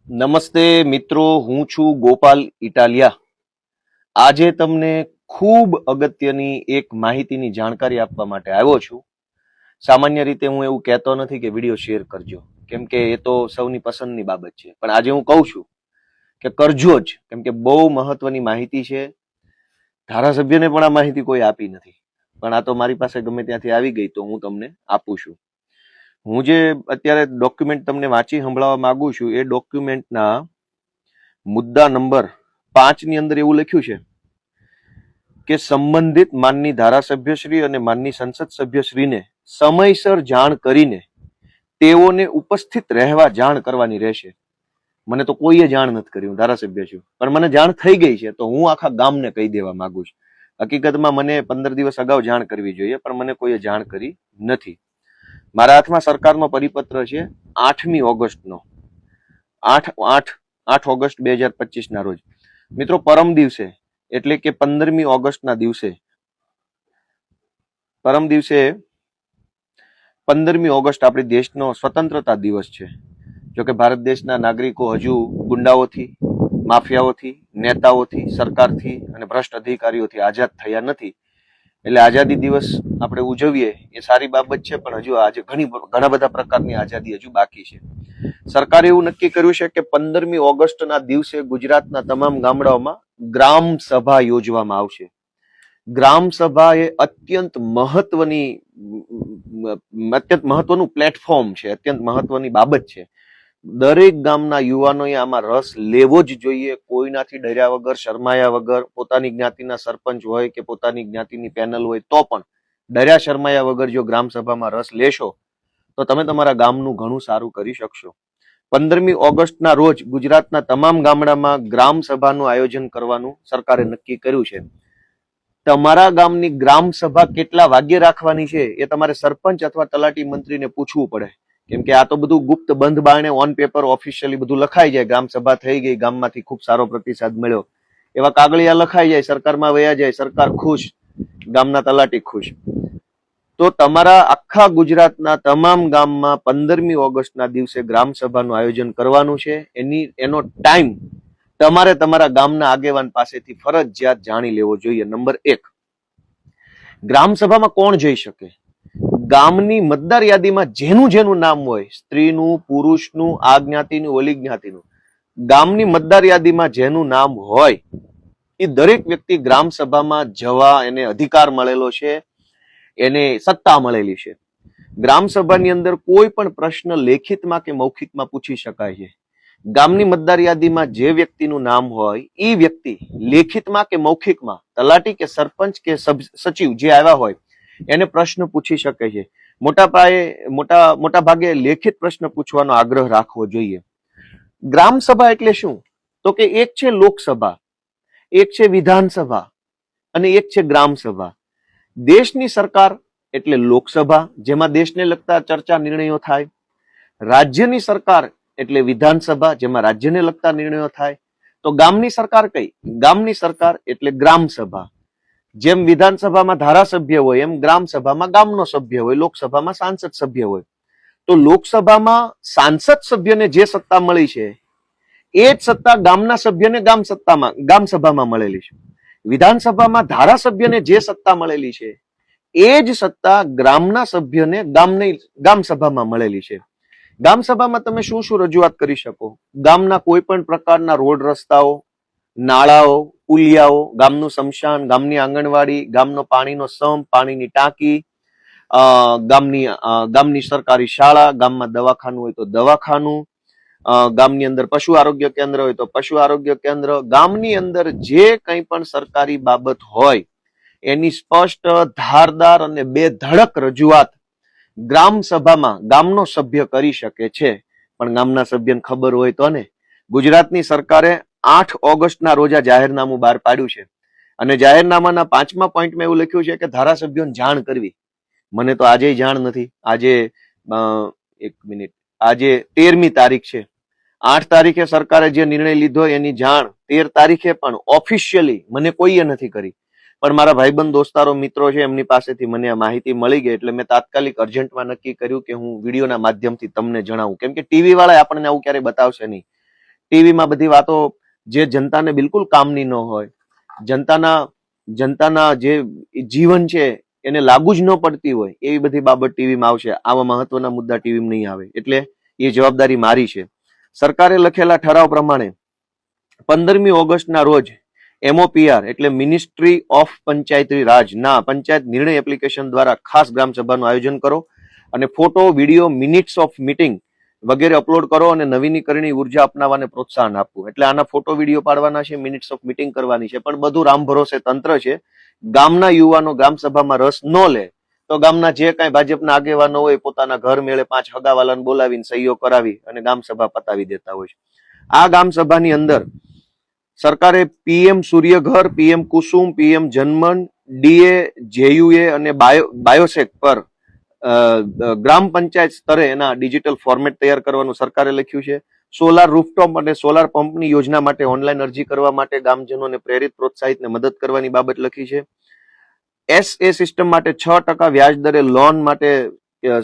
નમસ્તે મિત્રો, હું છું ગોપાલ ઇટાલિયા. આજે તમને ખૂબ અગત્યની એક માહિતીની જાણકારી આપવા માટે આવ્યો છું. સામાન્ય રીતે હું એવું કહેતો નથી કે વિડીયો શેર કરજો, કેમ કે એ તો સૌની પસંદની બાબત છે. પણ આજે હું કહું છું કે કરજો જ, કેમ કે બહુ મહત્વની માહિતી છે. ધારાસભ્યને પણ આ માહિતી કોઈ આપી નથી, પણ આ તો મારી પાસે ગમે ત્યાંથી આવી ગઈ તો હું તમને આપું છું. હું જે અત્યારે ડોક્યુમેન્ટ તમને વાંચી સંભળાવવા માંગુ છું એ ડોક્યુમેન્ટના મુદ્દા નંબર 5 ની અંદર એવું લખ્યું છે કે સંબંધિત માનની ધારાસભ્યશ્રી અને માનની સંસદ સભ્યશ્રીને સમયસર જાણ કરીને તેઓને ઉપસ્થિત રહેવા જાણ કરવાની રહેશે. મને તો કોઈએ જાણ નથી કરી, હું ધારાસભ્ય છું, પણ મને જાણ થઈ ગઈ છે તો હું આખા ગામને કહી દેવા માંગુ છું. હકીકતમાં મને 15 દિવસ અગાઉ જાણ કરવી જોઈએ, પણ મને કોઈએ જાણ કરી નથી. મારા હાથમાં સરકારનો પરિપત્ર છે 8મી ઓગસ્ટનો, 8 ઓગસ્ટ 2025 ના રોજ. મિત્રો, પરમ દિવસે એટલે કે 15મી ઓગસ્ટના દિવસે, પરમ દિવસે 15મી ઓગસ્ટ આપણી દેશનો સ્વતંત્રતા દિવસ છે. જોકે ભારત દેશના નાગરિકો હજુ ગુંડાઓથી, માફિયાઓથી, નેતાઓથી, સરકારથી અને ભ્રષ્ટ અધિકારીઓથી આઝાદ થયા નથી. એટલે આઝાદી દિવસ આપણે ઉજવીએ એ સારી બાબત છે, પણ હજુ આજે ઘણા બધા પ્રકારની આઝાદી હજુ બાકી છે. સરકારે એવું નક્કી કર્યું છે કે 15મી ઓગસ્ટના દિવસે ગુજરાતના તમામ ગામડાઓમાં ગ્રામ સભા યોજવામાં આવશે. ગ્રામ સભા એ અત્યંત મહત્વનું પ્લેટફોર્મ છે, અત્યંત મહત્વની બાબત છે. દરેક ગામના યુવાનોએ આમાં રસ લેવો જ જોઈએ. કોઈનાથી ડર્યા વગર, શરમાયા વગર, પોતાની જ્ઞાતિના સરપંચ હોય કે પોતાની જ્ઞાતિની પેનલ હોય તો પણ ડર્યા શરમાયા વગર જો ગ્રામ સભામાં રસ લેશો તો તમે તમારા ગામનું ઘણું સારું કરી શકશો. 15મી ઓગસ્ટના રોજ ગુજરાતના તમામ ગામડામાં ગ્રામ સભાનું આયોજન કરવાનું સરકારે નક્કી કર્યું છે. તમારા ગામની ગ્રામ સભા કેટલા વાગ્યે રાખવાની છે એ તમારે સરપંચ અથવા તલાટી મંત્રીને પૂછવું પડે, કેમ કે આ તો બધું ગુપ્ત બંધ બારણે ઓન પેપર ઓફિશિયલી બધું લખાઈ જાય. ગ્રામ સભા થઈ ગઈ, ગામમાંથી ખૂબ સારો પ્રતિસાદ મળ્યો, એવા કાગળિયા લખાઈ જાય, સરકારમાં વયા જાય, સરકાર ખુશ, ગામના તલાટી ખુશ. તો તમારા આખા ગુજરાતના તમામ ગામમાં 15મી ઓગસ્ટના દિવસે ગ્રામ સભાનું આયોજન કરવાનું છે. એનો ટાઈમ તમારે તમારા ગામના આગેવાન પાસેથી ફરજિયાત જાણી લેવો જોઈએ. નંબર 1, ગ્રામ સભામાં કોણ જઈ શકે? ગામની મતદાર યાદીમાં જેનું નામ હોય, સ્ત્રીનું, પુરુષનું, આ જ્ઞાતિનું, ઓલી જ્ઞાતિનું, ગામની મતદાર યાદીમાં જેનું નામ હોય એ દરેક વ્યક્તિ ગ્રામ સભામાં જવા એને અધિકાર મળેલો છે, એને સત્તા મળેલી છે. ગ્રામ સભાની અંદર કોઈ પણ પ્રશ્ન લેખિતમાં કે મૌખિકમાં પૂછી શકાય છે. ગામની મતદાર યાદીમાં જે વ્યક્તિનું નામ હોય એ વ્યક્તિ લેખિતમાં કે મૌખિકમાં તલાટી કે સરપંચ કે સચિવ જે આવ્યા હોય એને પ્રશ્ન પૂછી શકે છે. મોટા ભાગે લેખિત પ્રશ્ન પૂછવાનો આગ્રહ રાખવો જોઈએ. ગ્રામ સભા એટલે શું? તો કે એક છે લોકસભા, એક છે વિધાનસભા અને એક છે ગ્રામ સભા. દેશની સરકાર એટલે લોકસભા, જેમાં દેશને લગતા ચર્ચા નિર્ણયો થાય. રાજ્યની સરકાર એટલે વિધાનસભા, જેમાં રાજ્યને લગતા નિર્ણયો થાય. તો ગામની સરકાર કઈ? ગામની સરકાર એટલે ગ્રામ સભા. જેમ વિધાનસભામાં ધારાસભ્ય હોય એમ ગ્રામ સભામાં ગામનો સભ્ય હોય, લોકસભામાં સાંસદ સભ્ય હોય. તો લોકસભામાં સાંસદ સભ્યને જે સત્તા મળી છે એ જ સત્તા ગામના સભ્યને ગામ સભામાં મળેલી છે. વિધાનસભામાં ધારાસભ્યને જે સત્તા મળેલી છે એ જ સત્તા ગ્રામના સભ્યને ગામ સભામાં મળેલી છે. ગામ સભામાં તમે શું શું રજૂઆત કરી શકો? ગામના કોઈ પણ પ્રકારના રોડ રસ્તાઓ, નાળાઓ, પુલિયાઓ, ગામનું સ્મશાન, ગામની આંગણવાડી, ગામનો પાણીનો સંપ, પાણીની ટાંકી, ગામની સરકારી શાળા, ગામમાં દવાખાનું હોય તો દવાખાનું, ગામની અંદર પશુ આરોગ્ય કેન્દ્ર હોય તો પશુ આરોગ્ય કેન્દ્ર. ગામની અંદર જે કંઈ પણ સરકારી બાબત હોય એની સ્પષ્ટ, ધારદાર અને બેધડક રજૂઆત ગ્રામ સભામાં ગામનો સભ્ય કરી શકે છે. પણ ગામના સભ્યને ખબર હોય તો ને. ગુજરાતની સરકારે 8 ઓગસ્ટના રોજ આ જાહેરનામું બહાર પાડ્યું છે અને જાહેરનામાના 5મા પોઈન્ટમાં એવું લખ્યું છે કે ધારાસભ્યોને જાણ કરવી. મને તો આજે જાણ નથી. આજે 13મી તારીખ છે. 8 તારીખે સરકારે જે નિર્ણય લીધો એની જાણ 13 તારીખે પણ ઓફિશિયલી મને કોઈએ નથી કરી. પણ મારા ભાઈબંધ, દોસ્તારો, મિત્રો છે એમની પાસેથી મને આ માહિતી મળી ગઈ એટલે મેં તાત્કાલિક અર્જન્ટમાં નક્કી કર્યું કે હું વિડીયોના માધ્યમથી તમને જણાવું, કેમ કે ટીવી વાળા આપણને આવું ક્યારેય બતાવશે નહીં. ટીવીમાં બધી વાતો જે જનતાને બિલકુલ કામની ન હોય, જનતાના જે જીવન છે એને લાગુ જ ન પડતી હોય, એવી બધી બાબત ટીવીમાં આવશે. આવા મહત્વના મુદ્દા ટીવીમાં નહીં આવે. એટલે એ જવાબદારી મારી છે. સરકારે લખેલા ઠરાવ પ્રમાણે 15મી ઓગસ્ટના રોજ MOPR એટલે મિનિસ્ટ્રી ઓફ પંચાયતી રાજ ના પંચાયત નિર્ણય એપ્લિકેશન દ્વારા ખાસ ગ્રામ સભાનું આયોજન કરો અને photo, video, minutes of meeting વગેરે અપલોડ કરો અને નવીનીકરણીય ઉર્જા અપનાવવાને પ્રોત્સાહન આપવું. એટલે આના ફોટો, વિડીયો પાડવાના છે, મિનિટ્સ ઓફ મીટિંગ કરવાની છે, પણ બધું રામ ભરોસે તંત્ર છે. ગામના યુવાનો ગ્રામ સભામાં રસ ન લે તો ગામના જે કાંઈ ભાજપના આગેવાનો હોય પોતાના ઘર મેળે 5 હગાવાલાને બોલાવીને સહીઓ કરાવી અને ગામ સભા પતાવી દેતા હોય છે. આ ગામ સભાની અંદર સરકારે PM સૂર્યઘર, PM કુસુમ, PM જનમન, DA, JUA અને બાયોસેક પર ગ્રામ પંચાયત સ્તરે એના ડિજિટલ ફોર્મેટ તૈયાર કરવાનું સરકારે લખ્યું છે. સોલાર રૂફટોપ અને સોલાર પંપની યોજના માટે ઓનલાઈન અરજી કરવા માટે ગામજનોને પ્રેરિત, પ્રોત્સાહિત ને મદદ કરવાની બાબત લખી છે. SA સિસ્ટમ માટે 6% વ્યાજ દરે લોન માટે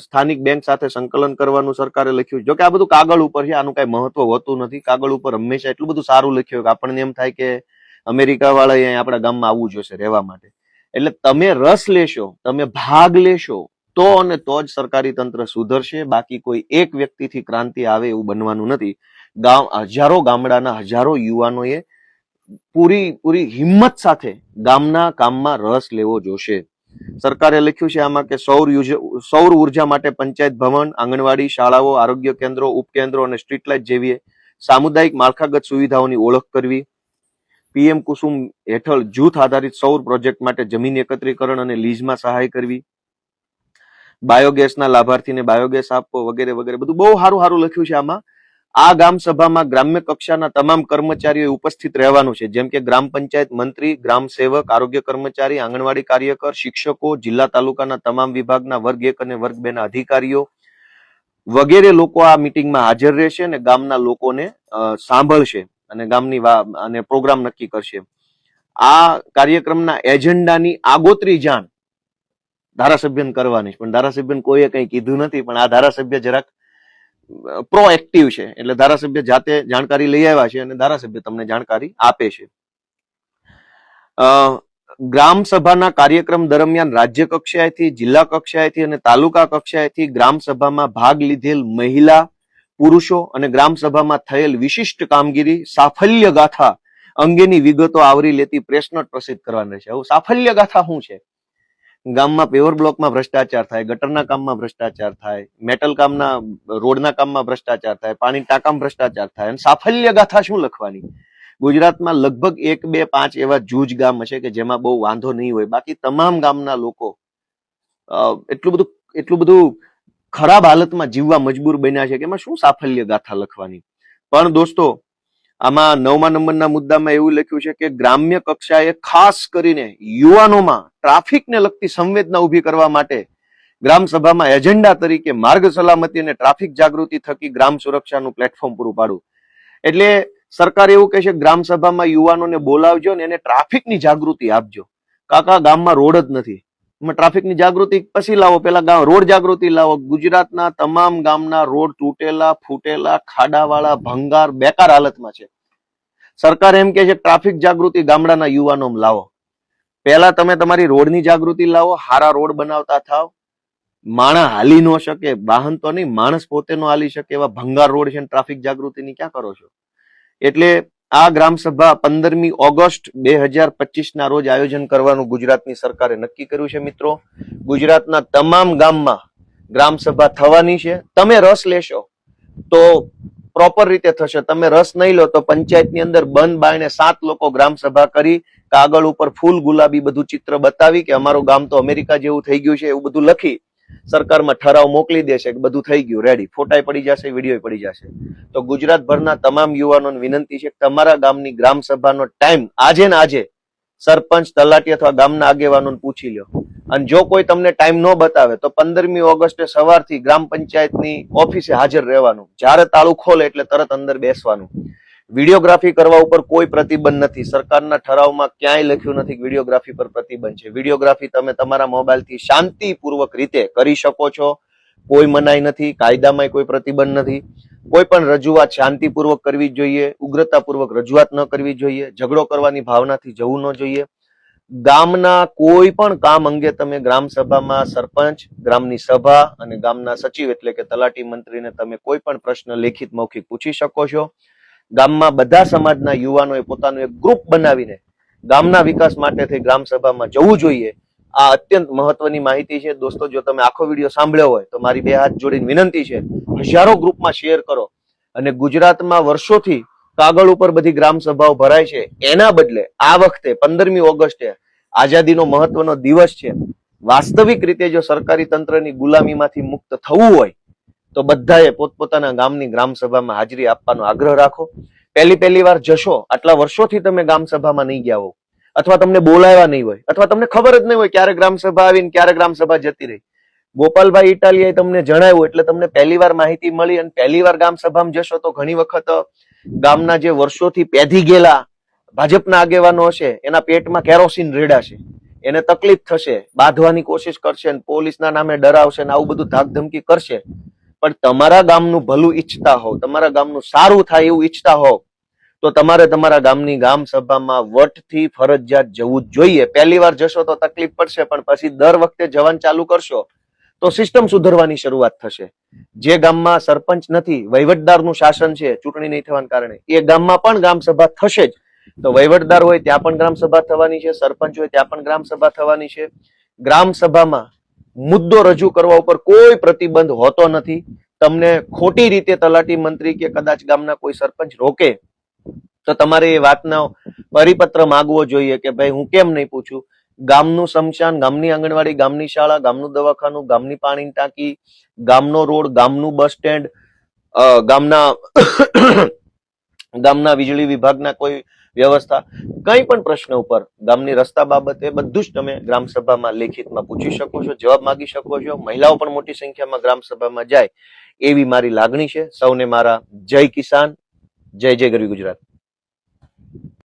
સ્થાનિક બેંક સાથે સંકલન કરવાનું સરકારે લખ્યું છે. જોકે આ બધું કાગળ ઉપર છે, આનું કઈ મહત્વ હોતું નથી. કાગળ ઉપર હંમેશા એટલું બધું સારું લખ્યું કે આપણને એમ થાય કે અમેરિકા વાળા અહીંયા આપણા ગામમાં આવવું જોશે રહેવા માટે. એટલે તમે રસ લેશો, તમે ભાગ લેશો તો અને તો જ સરકારી તંત્ર સુધરશે. બાકી કોઈ એક વ્યક્તિથી ક્રાંતિ આવે એવું બનવાનું નથી. હજારો ગામડાના હજારો યુવાનોએ પૂરી હિંમત સાથે ગામના કામમાં રસ લેવો જોશે. સરકારે લખ્યું છે આમાં કે સૌર ઉર્જા માટે પંચાયત ભવન, આંગણવાડી, શાળાઓ, આરોગ્ય કેન્દ્રો, ઉપકેન્દ્રો અને સ્ટ્રીટ લાઇટ જેવી સામુદાયિક માળખાગત સુવિધાઓની ઓળખ કરવી. PM કુસુમ હેઠળ જૂથ આધારિત સૌર પ્રોજેક્ટ માટે જમીન એકત્રીકરણ અને લીઝમાં સહાય કરવી. બાયોગેસના લાભાર્થીને બાયોગેસ આપવો વગેરે વગેરે બધું બહુ સારું લખ્યું છે આમાં. આ ગ્રામ સભામાં ગ્રામ્ય કક્ષાના તમામ કર્મચારીઓ ઉપસ્થિત રહેવાનું છે, જેમ કે ગ્રામ પંચાયત મંત્રી, ગ્રામ સેવક, આરોગ્ય કર્મચારી, આંગણવાડી કાર્યકર, શિક્ષકો, જિલ્લા તાલુકાના તમામ વિભાગના વર્ગ 1 અને વર્ગ 2 ના અધિકારીઓ વગેરે લોકો આ મીટિંગમાં હાજર રહેશે અને ગામના લોકોને સાંભળશે અને ગામની અને પ્રોગ્રામ નક્કી કરશે. આ કાર્યક્રમના એજન્ડાની આગોતરી જાણ ધારાસભ્યને કરવાની છે, પણ ધારાસભ્યને કોઈએ કંઈ કીધું નથી. પણ આ ધારાસભ્ય જરાક પ્રોએક્ટિવ છે, એટલે ધારાસભ્ય જાતે જાણકારી લઈ આવ્યા છે અને ધારાસભ્ય તમને જાણકારી આપે છે. ગ્રામ સભાના કાર્યક્રમ દરમિયાન રાજ્ય કક્ષાએથી, જિલ્લા કક્ષાએથી અને તાલુકા કક્ષાએથી ગ્રામ સભામાં ભાગ લીધેલ મહિલા, પુરુષો અને ગ્રામ સભામાં થયેલ વિશિષ્ટ કામગીરી, સાફલ્ય ગાથા અંગેની વિગતો આવરી લેતી પ્રેસ નોટ પ્રસિદ્ધ કરવાની રહેશે. હવે સાફલ્ય ગાથા શું છે? ગામમાં પેવર બ્લોકમાં ભ્રષ્ટાચાર થાય, ગટરના કામમાં ભ્રષ્ટાચાર થાય, મેટલ કામના, રોડના કામમાં ભ્રષ્ટાચાર થાય, પાણી ટાંકામાં ભ્રષ્ટાચાર થાય, અને સાફલ્ય ગાથા શું લખવાની? ગુજરાતમાં લગભગ 1, 2, 5 એવા જૂજ ગામ હશે કે જેમાં બહુ વાંધો નહીં હોય. બાકી તમામ ગામના લોકો એટલું બધું ખરાબ હાલતમાં જીવવા મજબૂર બન્યા છે કે એમાં શું સાફલ્ય ગાથા લખવાની? પણ દોસ્તો, આમાં 9મા નંબરના મુદ્દામાં એવું લખ્યું છે કે ગ્રામ્ય કક્ષાએ ખાસ કરીને યુવાનોમાં ટ્રાફિકને લગતી સંવેદના ઉભી કરવા માટે ગ્રામ સભામાં એજન્ડા તરીકે માર્ગ સલામતી અને ટ્રાફિક જાગૃતિ થકી ગ્રામ સુરક્ષાનું પ્લેટફોર્મ પૂરું પાડવું. એટલે સરકાર એવું કહે છે કે ગ્રામ સભામાં યુવાનોને બોલાવજો ને એને ટ્રાફિકની જાગૃતિ આપજો. કાકા ગામમાં રોડ જ નથી, ટ્રાફિકની જાગૃતિ પછી લાવો, પેલા રોડ જાગૃતિ લાવો. ગુજરાતના તમામ ગામના રોડ તૂટેલા, ફૂટેલા, ખાડાવાળા, ભંગાર, બેકાર હાલતમાં છે. સરકાર એમ કે છે ટ્રાફિક જાગૃતિ ગામડાના યુવાનોમાં લાવો. પહેલા તમે તમારી રોડની જાગૃતિ લાવો, હારા રોડ બનાવતા થાવ. માણસ હાલી ન શકે, વાહન તો નહીં, માણસ પોતે નો હાલી શકે એવા ભંગાર રોડ છે, ટ્રાફિક જાગૃતિની ક્યાં કરો છો? એટલે આ ગ્રામ સભા 15મી ઓગસ્ટ 2025 ના રોજ આયોજન કરવાનું ગુજરાતની સરકારે નક્કી કર્યું છે. મિત્રો, ગુજરાતના તમામ ગામમાં ગ્રામ સભા થવાની છે. તમે રસ લેશો તો પ્રોપર રીતે થશે. તમે રસ નહીં લો તો પંચાયતની અંદર બંધ બાયણે 7 લોકો ગ્રામ સભા કરી કાગળ ઉપર ફૂલ ગુલાબી બધું ચિત્ર બતાવી કે અમારું ગામ તો અમેરિકા જેવું થઈ ગયું છે એવું બધું લખી સરકારમાં ઠરાવ મોકલી દેશે કે બધું થઈ ગયું, રેડી, ફોટાય પડી જશે, વિડીયો પડી જશે. તો ગુજરાતભરના તમામ યુવાનોને વિનંતી છે કે તમારા ગામની ગ્રામ સભાનો ટાઈમ આજે ને આજે સરપંચ, તલાટી અથવા ગામના આગેવાનોને પૂછી લો. અને જો કોઈ તમને ટાઈમ ન બતાવે તો 15મી ઓગસ્ટે સવારથી ગ્રામ પંચાયતની ઓફિસે હાજર રહેવાનું. જ્યારે તાળું ખોલે એટલે તરત અંદર બેસવાનું. વિડીયોગ્રાફી કરવા ઉપર કોઈ પ્રતિબંધ નથી. સરકારના ઠરાવમાં ક્યાંય લખ્યું નથી કે વિડીયોગ્રાફી પર પ્રતિબંધ છે. વિડીયોગ્રાફી તમે તમારા મોબાઈલથી શાંતિપૂર્વક રીતે કરી શકો છો, કોઈ મનાઈ નથી, કાયદામાં કોઈ પ્રતિબંધ નથી. કોઈ પણ રજૂઆત શાંતિપૂર્વક કરવી જોઈએ, ઉગ્રતાપૂર્વક રજૂઆત ન કરવી જોઈએ, ઝઘડો કરવાની ભાવનાથી જવું ન જોઈએ. ગામના કોઈ પણ કામ અંગે તમે ગ્રામ સભામાં સરપંચ, ગ્રામની સભા અને ગામના સચિવ એટલે કે તલાટી મંત્રીને તમે કોઈ પણ પ્રશ્ન લેખિત મૌખિક પૂછી શકો છો. ગામમાં બધા સમાજના યુવાનોએ પોતાનું એક ગ્રુપ બનાવીને ગામના વિકાસ માટે થઈ ગ્રામ સભામાં જવું જોઈએ. આ અત્યંત મહત્વની માહિતી છે દોસ્તો. જો તમે આખો વિડીયો સાંભળ્યો હોય તો મારી બે હાથ જોડીને વિનંતી છે, હજારો ગ્રુપમાં શેર કરો. અને ગુજરાતમાં વર્ષોથી કાગળ ઉપર બધી ગ્રામ સભાઓ ભરાય છે, એના બદલે આ વખતે 15મી ઓગસ્ટે આઝાદીનો મહત્વનો દિવસ છે. વાસ્તવિક રીતે જો સરકારી તંત્રની ગુલામીમાંથી મુક્ત થવું હોય તો બધાએ પોતપોતાના ગામની ગ્રામ સભામાં હાજરી આપવાનો આગ્રહ રાખો. પહેલી વાર જશો, આટલા વર્ષોથી તમે ગ્રામ સભામાં નહીં ગયા હો, અથવા તમને બોલાવ્યા નહીં હોય, અથવા તમને ખબર જ નહીં હોય ક્યારે ગ્રામ સભા આવીને ક્યારે ગ્રામ સભા જતી રહી. ગોપાલભાઈ ઇટાલિયાએ તમને જણાવ્યું એટલે તમને પહેલી વાર માહિતી મળી. અને પહેલી વાર ગ્રામ સભામાં જશો તો ઘણી વખત ગામના જે વર્ષોથી પેધી ગયેલા ભાજપના આગેવાનો હશે એના પેટમાં કેરોસીન રેડાશે, એને તકલીફ થશે, બાંધવાની કોશિશ કરશે, પોલીસના નામે ડરાવશે ને આવું બધું ધાક ધમકી કરશે. પણ તમારા ગામનું ભલું ઈચ્છતા હોવ, તમારા ગામનું સારું થાય એવું ઈચ્છતા હોવ તો તમારે તમારા ગામની ગ્રામ સભામાં વટથી ફરજિયાત જવું જ જોઈએ. પહેલી વાર જશો તો તકલીફ પડશે, પણ પછી દર વખતે જવાનું ચાલુ કરશો તો સિસ્ટમ સુધરવાની શરૂઆત થશે. જે ગામમાં સરપંચ નથી, વહીવટદારનું શાસન છે ચૂંટણી નહીં થવાના કારણે, એ ગામમાં પણ ગ્રામ સભા થશે જ. તો વહીવટદાર હોય ત્યાં પણ ગ્રામ સભા થવાની છે, સરપંચ હોય ત્યાં પણ ગ્રામ સભા થવાની છે. ગ્રામ સભામાં મુદ્દો રજૂ કરવા ઉપર કોઈ પ્રતિબંધ હોતો નથી. તમને ખોટી રીતે તલાટી મંત્રી કે કદાચ ગામના કોઈ સરપંચ રોકે તો તમારે એ વાતનો પરિપત્ર માંગવો જોઈએ કે ભાઈ હું કેમ નહીં પૂછું. ગામનું સ્મશાન, ગામની આંગણવાડી, ગામની શાળા, ગામનું દવાખાનું, ગામની પાણીની ટાંકી, ગામનો રોડ, ગામનું બસ સ્ટેન્ડ, ગામના વીજળી વિભાગના કોઈ વ્યવસ્થા, કઈ પણ પ્રશ્ન ઉપર, ગામની રસ્તા બાબતે બધું જ તમે ગ્રામ સભામાં લેખિતમાં પૂછી શકો છો, જવાબ માંગી શકો છો. મહિલાઓ પણ મોટી સંખ્યામાં ગ્રામ સભામાં જાય એવી મારી લાગણી છે. સૌને મારા જય કિસાન, જય જય ગરવી ગુજરાત.